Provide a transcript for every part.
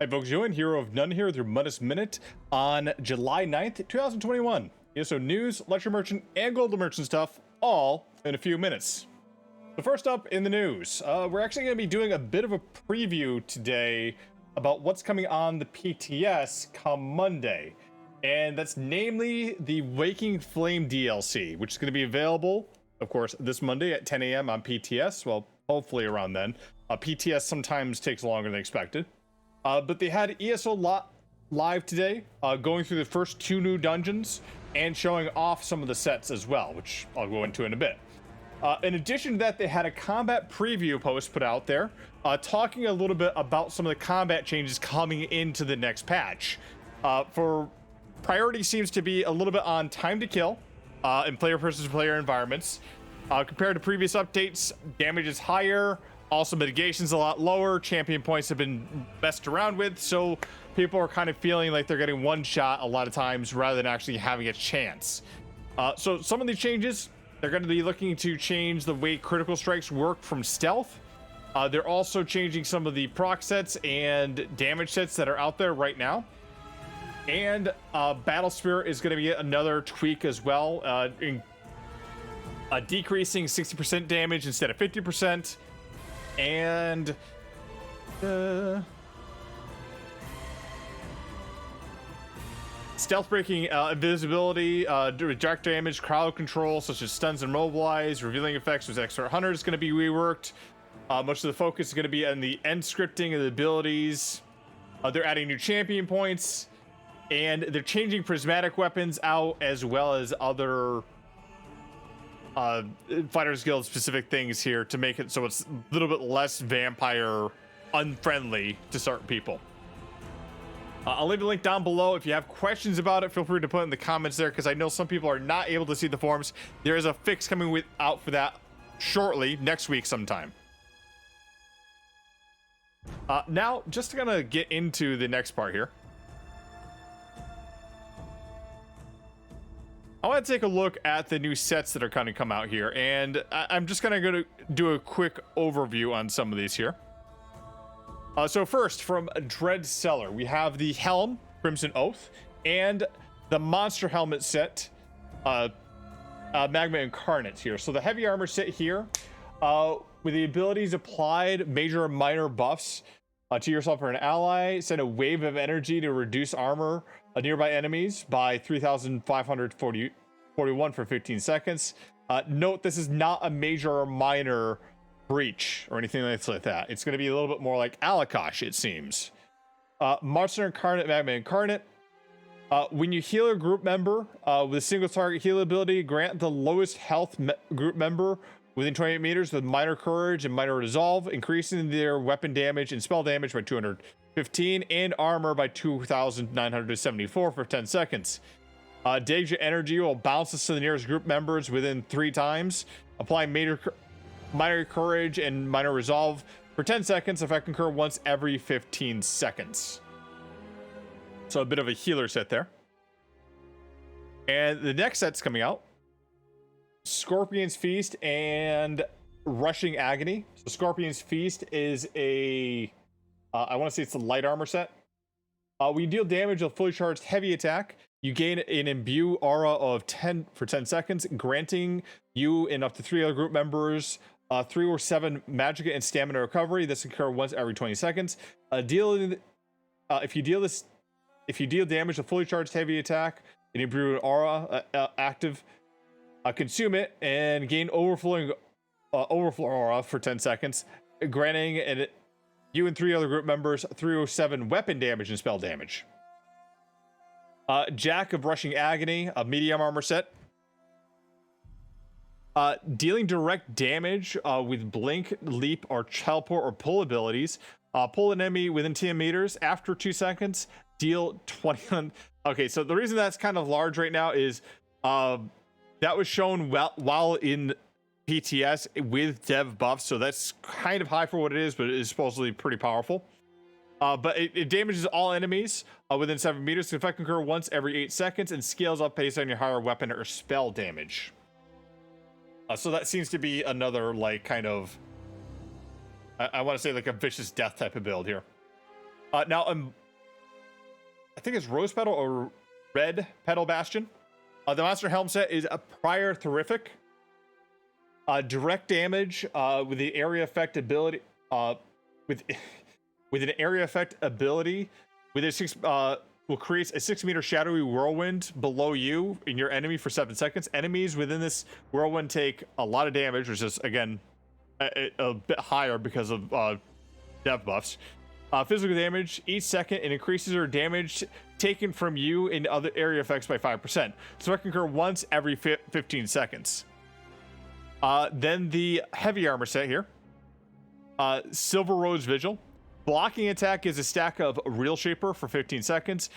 Hi folks, Join, Hero of None here with your Mundus Minute on July 9th, 2021. ESO news, lecture merchant, and global merchant stuff, all in a few minutes. So first up in the news, we're actually going to be doing a bit of a preview today about what's coming on the PTS come Monday. And that's namely the Waking Flame DLC, which is going to be available, of course, this Monday at 10 a.m. on PTS. Well, hopefully around then. PTS sometimes takes longer than expected. But they had ESO live today, going through the first 2 new dungeons and showing off some of the sets as well, which I'll go into in a bit. In addition to that, they had a combat preview post put out there, talking a little bit about some of the combat changes coming into the next patch. For priority seems to be a little bit on time to kill in player versus player environments. Compared to previous updates, damage is higher. Also, mitigation's a lot lower. Champion points have been messed around with, so people are kind of feeling like they're getting one shot a lot of times rather than actually having a chance. So some of these changes, they're going to be looking to change the way critical strikes work from stealth. They're also changing some of the proc sets and damage sets that are out there right now. And Battle Spirit is going to be another tweak as well, decreasing 60% damage instead of 50%. And stealth breaking, invisibility, direct damage, crowd control such as stuns and mobilize, revealing effects with expert hunter is going to be reworked. Much of the focus is going to be on the end scripting of the abilities. They're adding new champion points, and they're changing prismatic weapons out as well as other Fighters Guild specific things here to make it so it's a little bit less vampire unfriendly to certain people. I'll leave a link down below. If you have questions about it, feel free to put in the comments there, because I know some people are not able to see the forums. There is a fix coming out for that shortly, next week sometime. Now, just gonna get into the next part here. I want to take a look at the new sets that are kind of come out here, and I'm just going to do a quick overview on some of these here. So first, from Dread Cellar, we have the Helm, Crimson Oath, and the Monster Helmet set, Magma Incarnate here. So the heavy armor set here, with the abilities applied, major and minor buffs to yourself or an ally, send a wave of energy to reduce armor nearby enemies by 3,541 for 15 seconds. Note, this is not a major or minor breach or anything like that. It's going to be a little bit more like Alakosh, it seems. Monster Incarnate, Magma Incarnate. When you heal a group member with a single target heal ability, grant the lowest health group member within 28 meters with minor courage and minor resolve, increasing their weapon damage and spell damage by 215 and armor by 2,974 for 10 seconds. Deja energy will bounce us to the nearest group members within 3 times, applying minor courage and minor resolve for 10 seconds. Effect occur once every 15 seconds. So a bit of a healer set there. And the next set's coming out. Scorpion's Feast and Rushing Agony. So Scorpion's Feast is a I want to say it's a light armor set. When you deal damage with a fully charged heavy attack, you gain an imbue aura of 10 for 10 seconds, granting you and up to 3 other group members 3 or 7 magicka and stamina recovery. This occurs once every 20 seconds. If you deal damage with a fully charged heavy attack, an imbue aura active, consume it and gain overflow aura for 10 seconds, granting you and 3 other group members 307 weapon damage and spell damage. Jack of Rushing Agony, a medium armor set. Dealing direct damage with blink, leap, or teleport or pull abilities. Pull an enemy within 10 meters. After 2 seconds, deal 20. Okay, so the reason that's kind of large right now is that was shown while in PTS with dev buffs, so that's kind of high for what it is, but it is supposedly pretty powerful. But it damages all enemies within 7 meters. The effect can occur once every 8 seconds and scales up based on your higher weapon or spell damage. So that seems to be another like kind of I want to say like a vicious death type of build here. Now, I think it's Rose Petal or Red Petal Bastion. The Monster Helm set is a prior terrific. Direct damage with the area effect ability. With an area effect ability, with a will create a 6-meter shadowy whirlwind below you and your enemy for 7 seconds. Enemies within this whirlwind take a lot of damage, which is again a bit higher because of dev buffs. Physical damage each second, and increases your damage taken from you in other area effects by 5%. So it can occur once every 15 seconds. Then the heavy armor set here. Silver Rose Vigil. Blocking attack is a stack of Real Shaper for 15 seconds.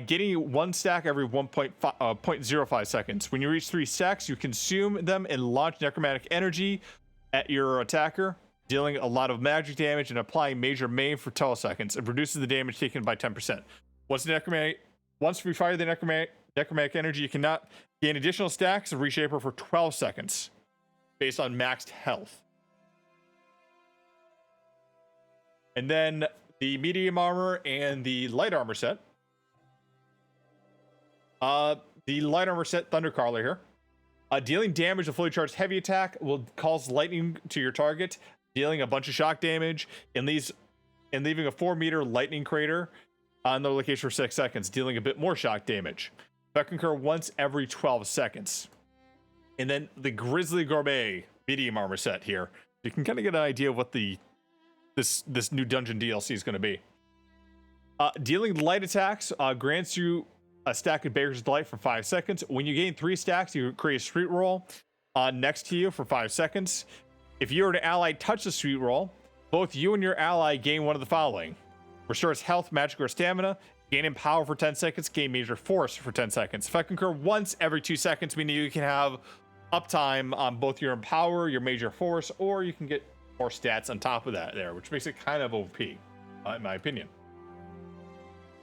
Getting 1 stack every 0.05 seconds. When you reach 3 stacks, you consume them and launch necromantic energy at your attacker, dealing a lot of magic damage and applying major maim for 12 seconds. It reduces the damage taken by 10%. Once we fire the necromantic energy, you cannot gain additional stacks of Reshaper for 12 seconds based on maxed health. And then the medium armor and the light armor set. The light armor set, Thundercaller here. Dealing damage to fully charged heavy attack will cause lightning to your target, dealing a bunch of shock damage and leaving a 4-meter lightning crater on the location for 6 seconds, dealing a bit more shock damage. That can occur once every 12 seconds. And then the Grizzly Gourmet medium armor set here. You can kind of get an idea of what this new dungeon DLC is going to be. Dealing light attacks grants you a stack of Baker's Delight for 5 seconds. When you gain 3 stacks, you create a street roll next to you for 5 seconds. If you or an ally touch the street roll, both you and your ally gain one of the following: restores health, magic, or stamina, gain in power for 10 seconds, gain major force for 10 seconds. If I concur once every 2 seconds, meaning you can have uptime on both your empower, your major force, or you can get more stats on top of that there, which makes it kind of OP, in my opinion.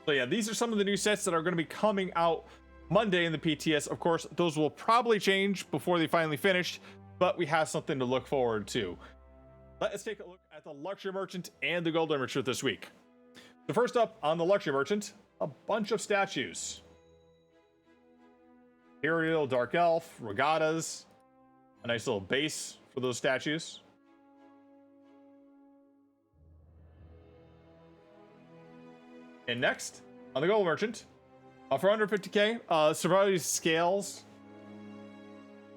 So yeah, these are some of the new sets that are going to be coming out Monday in the PTS. Of course, those will probably change before they finally finish, but we have something to look forward to. Let's take a look at the Luxury Merchant and the Golden Merchant this week. So first up on the Luxury Merchant, a bunch of statues. Imperial, Dark Elf, Regattas, a nice little base for those statues. And next, on the Gold Merchant, for under 50k, Surviving Scales,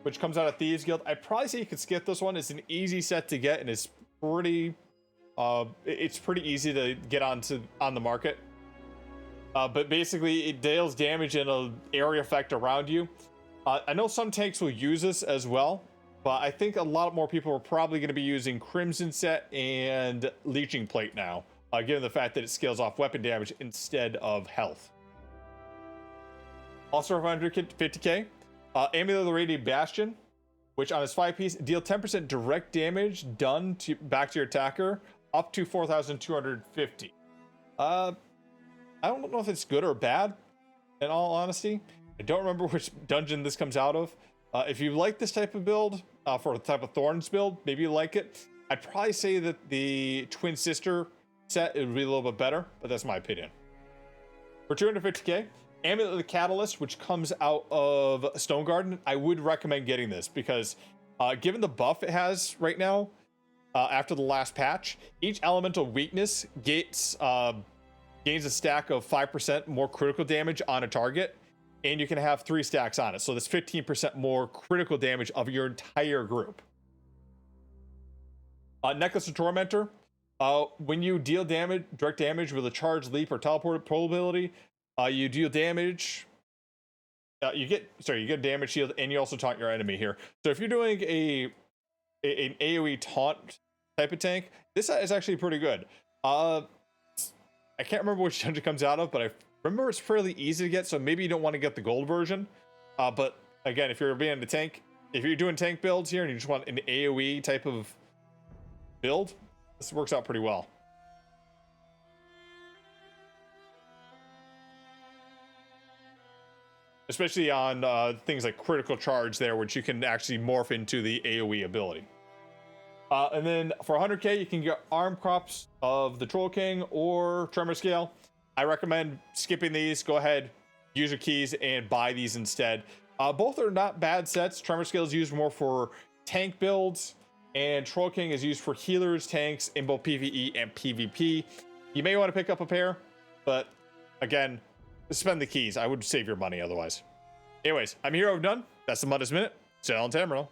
which comes out of Thieves Guild. I'd probably say you could skip this one. It's an easy set to get, and it's pretty easy to get on the market. But basically, it deals damage in an area effect around you. I know some tanks will use this as well, but I think a lot more people are probably going to be using Crimson Set and Leeching Plate now, given the fact that it scales off weapon damage instead of health. Also for 150k, Amulet of the Radiant Bastion, which on its 5-piece deal 10% direct damage done back to your attacker, up to 4,250. I don't know if it's good or bad, in all honesty. I don't remember which dungeon this comes out of. If you like this type of build, for the type of Thorns build, maybe you like it. I'd probably say that the Twin Sister set would be a little bit better, but that's my opinion. For 250k, Amulet of the Catalyst, which comes out of Stone Garden, I would recommend getting this because given the buff it has right now, after the last patch, each elemental weakness gains a stack of 5% more critical damage on a target, and you can have 3 stacks on it. So that's 15% more critical damage of your entire group. Necklace of Tormentor. When you deal direct damage with a charge, leap, or teleport ability, you deal damage. You get damage shield, and you also taunt your enemy here. So if you're doing an AoE taunt type of tank, this is actually pretty good. I can't remember which dungeon it comes out of, but I remember it's fairly easy to get. So maybe you don't want to get the gold version. But again, if you're being a tank, if you're doing tank builds here and you just want an AoE type of build, this works out pretty well. Especially on things like critical charge there, which you can actually morph into the AoE ability. And then for 100k, you can get arm crops of the Troll King or Tremor Scale. I recommend skipping these. Go ahead, use your keys, and buy these instead. Both are not bad sets. Tremor Scale is used more for tank builds, and Troll King is used for healers, tanks in both PvE and PvP. You may want to pick up a pair, but again, spend the keys. I would save your money otherwise. Anyways, I'm Hero of None. That's the Mundus Minute. Sail on Tamriel.